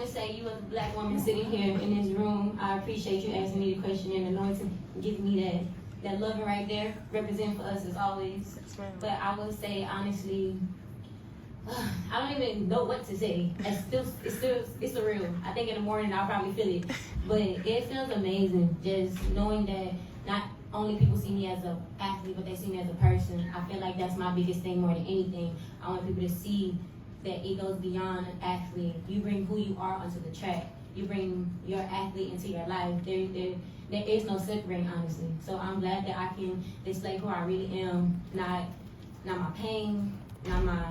to say you as a black woman sitting here in this room, I appreciate you asking me the question and anointing, giving me that loving right there, represent for us as always. But I will say honestly, I don't even know what to say. It's surreal. I think in the morning I'll probably feel it, but it feels amazing just knowing that not only people see me as an athlete, but they see me as a person. I feel like that's my biggest thing more than anything. I want people to see that it goes beyond an athlete. You bring who you are onto the track. You bring your athlete into your life. There is no separating, honestly. So I'm glad that I can display who I really am. Not my pain, not my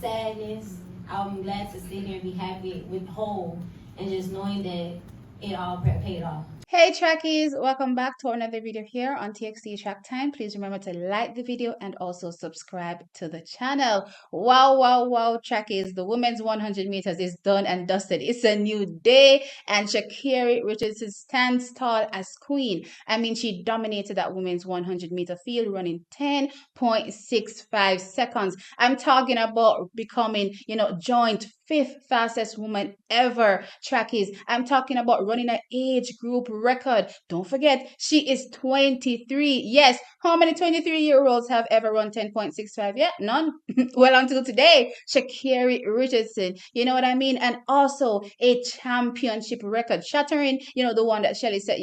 sadness. I'm glad to sit here and be happy with whole and just knowing that it all paid off. Hey trackies, welcome back to another video here on TXT Track Time. Please remember to like the video and also subscribe to the channel. Wow, trackies. The women's 100 meters is done and dusted. It's a new day and Sha'carri Richardson stands tall as queen. I mean, she dominated that women's 100 meter field running 10.65 seconds. I'm talking about becoming, joint fifth fastest woman ever, trackies. I'm talking about running an age group record. Don't forget, she is 23. Yes, how many 23-year-olds have ever run 10.65? Yeah, none. Well, until today, Sha'carri Richardson. You know what I mean? And also a championship record, shattering, the one that Shelly set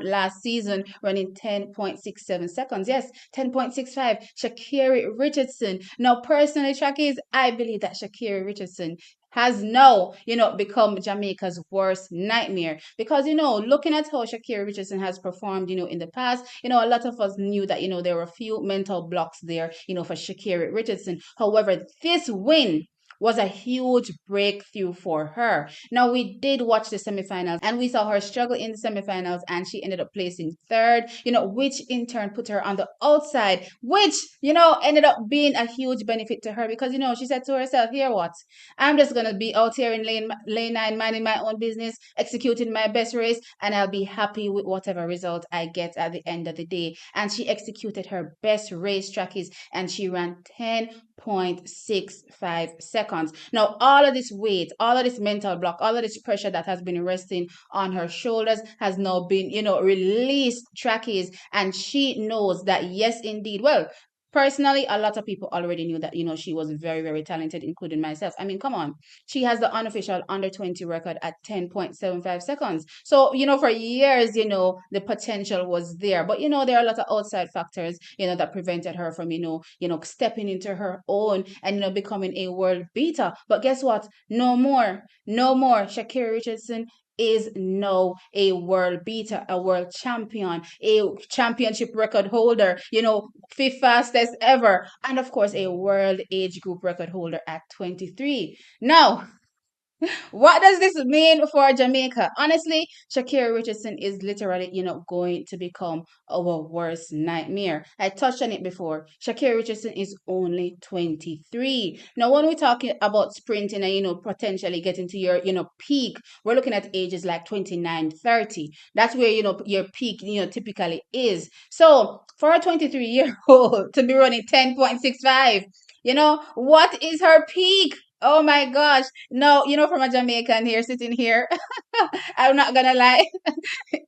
last season, running 10.67 seconds. Yes, 10.65. Sha'carri Richardson. Now, personally, trackies, I believe that Sha'carri Richardson has now, become Jamaica's worst nightmare. Because, looking at how Sha'carri Richardson has performed, in the past, a lot of us knew that, there were a few mental blocks there, for Sha'carri Richardson. However, this win was a huge breakthrough for her. Now, we did watch the semifinals and we saw her struggle in the semifinals and she ended up placing third, which in turn put her on the outside, which, ended up being a huge benefit to her because, she said to herself, here what? I'm just going to be out here in lane 9, minding my own business, executing my best race, and I'll be happy with whatever result I get at the end of the day. And she executed her best race trackies and she ran 10.65 seconds. Now, all of this weight, all of this mental block, all of this pressure that has been resting on her shoulders has now been, released trackies. And she knows that, yes, indeed. Well, personally, a lot of people already knew that, she was very, very talented, including myself. I mean, come on. She has the unofficial under 20 record at 10.75 seconds. So, for years, the potential was there. But, there are a lot of outside factors, that prevented her from, stepping into her own and, becoming a world beater. But guess what? No more. No more. Sha'carri Richardson is now a world beater, a world champion, a championship record holder, fifth fastest ever, and of course, a world age group record holder at 23. Now, what does this mean for Jamaica? Honestly, Sha'carri Richardson is literally, going to become our worst nightmare. I touched on it before. Sha'carri Richardson is only 23. Now, when we're talking about sprinting and, potentially getting to your, peak, we're looking at ages like 29, 30. That's where, your peak, typically is. So for a 23-year-old to be running 10.65, what is her peak? Oh my gosh. No, from a Jamaican here sitting here, I'm not gonna lie.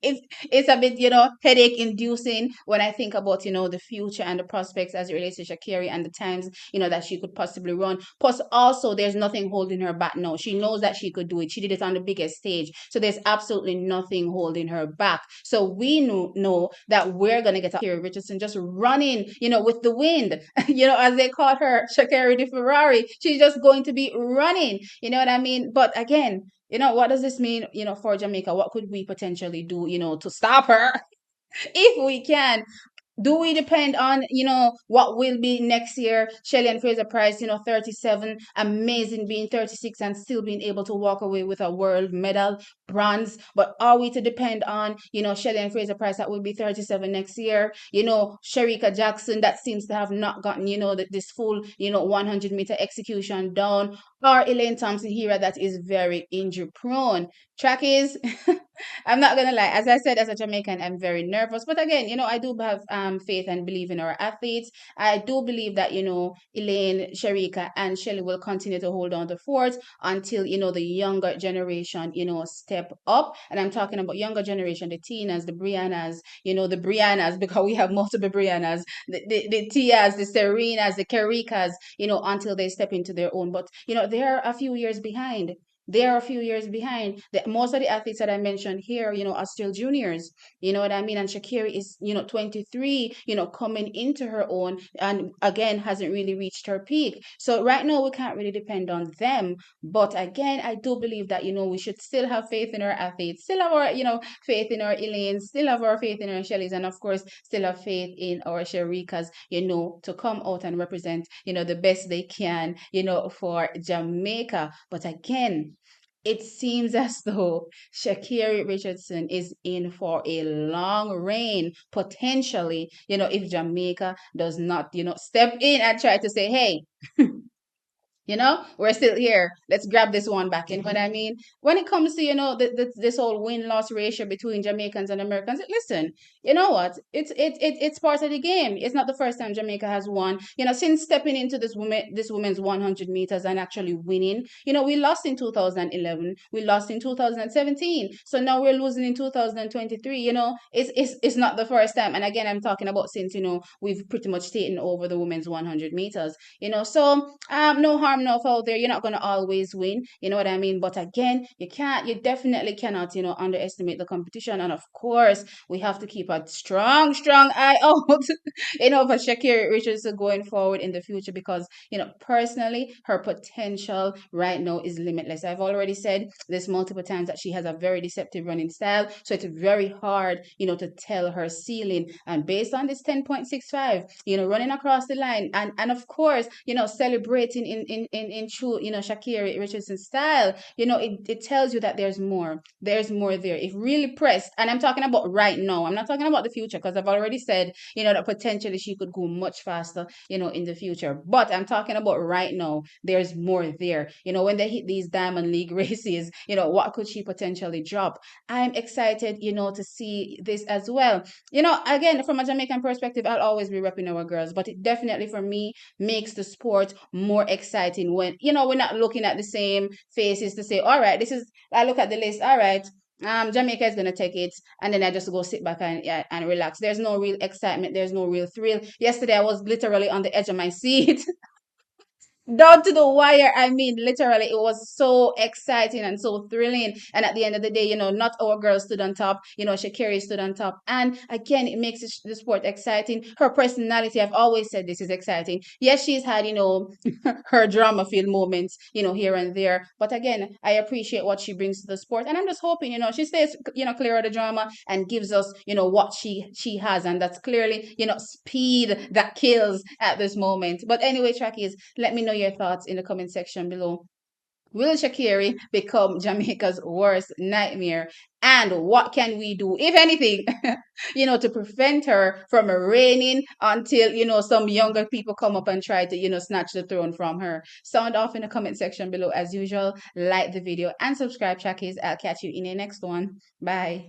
It's a bit, headache inducing when I think about, the future and the prospects as it relates to Sha'carri and the times, that she could possibly run. Plus, also, there's nothing holding her back now. She knows that she could do it. She did it on the biggest stage. So there's absolutely nothing holding her back. So we know that we're gonna get Sha'carri Richardson just running, with the wind, as they call her, Sha'carri the Ferrari. She's just going to be running. You know what I mean? But again, what does this mean, for Jamaica? What could we potentially do, to stop her if we can? Do we depend on, what will be next year? Shelly-Ann Fraser-Pryce, 37, amazing being 36 and still being able to walk away with a world medal, bronze. But are we to depend on, Shelly-Ann Fraser-Pryce that will be 37 next year? Shericka Jackson that seems to have not gotten, this full, 100-meter execution down. Or Elaine Thompson here that is very injury prone. Track is I'm not gonna lie. As I said, as a Jamaican, I'm very nervous. But again, I do have faith and believe in our athletes. I do believe that Elaine, Sharika, and Shelly will continue to hold on the fort until the younger generation step up. And I'm talking about younger generation, the Tinas, the Briannas, the Briannas, because we have multiple Briannas, the Tias, the Serenas, the Karikas, until they step into their own. But they're a few years behind. They are a few years behind. Most of the athletes that I mentioned here, are still juniors. You know what I mean? And Sha'carri is, 23, coming into her own, and again hasn't really reached her peak. So right now we can't really depend on them. But again, I do believe that, we should still have faith in our athletes, still have our, faith in our Elaines, still have our faith in our Shellys, and of course, still have faith in our Sharikas, to come out and represent, the best they can, for Jamaica. But again, it seems as though Sha'carri Richardson is in for a long reign, potentially, if Jamaica does not, step in and try to say, hey, we're still here. Let's grab this one back. You know what I mean? When it comes to, this whole win-loss ratio between Jamaicans and Americans, listen, you know what? It's part of the game. It's not the first time Jamaica has won. Since stepping into this women's 100 meters and actually winning, we lost in 2011. We lost in 2017. So now we're losing in 2023. It's not the first time. And again, I'm talking about since, we've pretty much taken over the women's 100 meters. So no harm, no foul there. You're not gonna always win, you know what I mean? But again, you definitely cannot, underestimate the competition. And of course, we have to keep a strong, strong eye out, for Sha'carri Richardson going forward in the future because, personally, her potential right now is limitless. I've already said this multiple times that she has a very deceptive running style, so it's very hard, to tell her ceiling. And based on this 10.65, running across the line, and of course, celebrating in true, Sha'carri Richardson style, it tells you that there's more. There's more there. If really pressed, and I'm talking about right now, I'm not talking about the future because I've already said, that potentially she could go much faster, in the future. But I'm talking about right now, there's more there. When they hit these Diamond League races, what could she potentially drop? I'm excited, to see this as well. Again, from a Jamaican perspective, I'll always be repping our girls, but it definitely for me makes the sport more exciting when, we're not looking at the same faces to say, all right, I look at the list, all right, Jamaica is gonna take it, and then I just go sit back and yeah, and relax. There's no real excitement. There's no real thrill. Yesterday, I was literally on the edge of my seat, down to the wire. I mean, literally, it was so exciting and so thrilling. And at the end of the day, not our girl stood on top. Sha'carri stood on top. And again, it makes the sport exciting. Her personality, I've always said this is exciting. Yes, she's had, her drama filled moments, here and there. But again, I appreciate what she brings to the sport. And I'm just hoping, she stays, clear of the drama and gives us, what she has. And that's clearly, speed that kills at this moment. But anyway, Trackies, let me know your thoughts in the comment section below. Will Sha'carri become Jamaica's worst nightmare? And what can we do, if anything, to prevent her from reigning until, some younger people come up and try to, snatch the throne from her? Sound off in the comment section below as usual. Like the video and subscribe, Trackies. I'll catch you in the next one. Bye.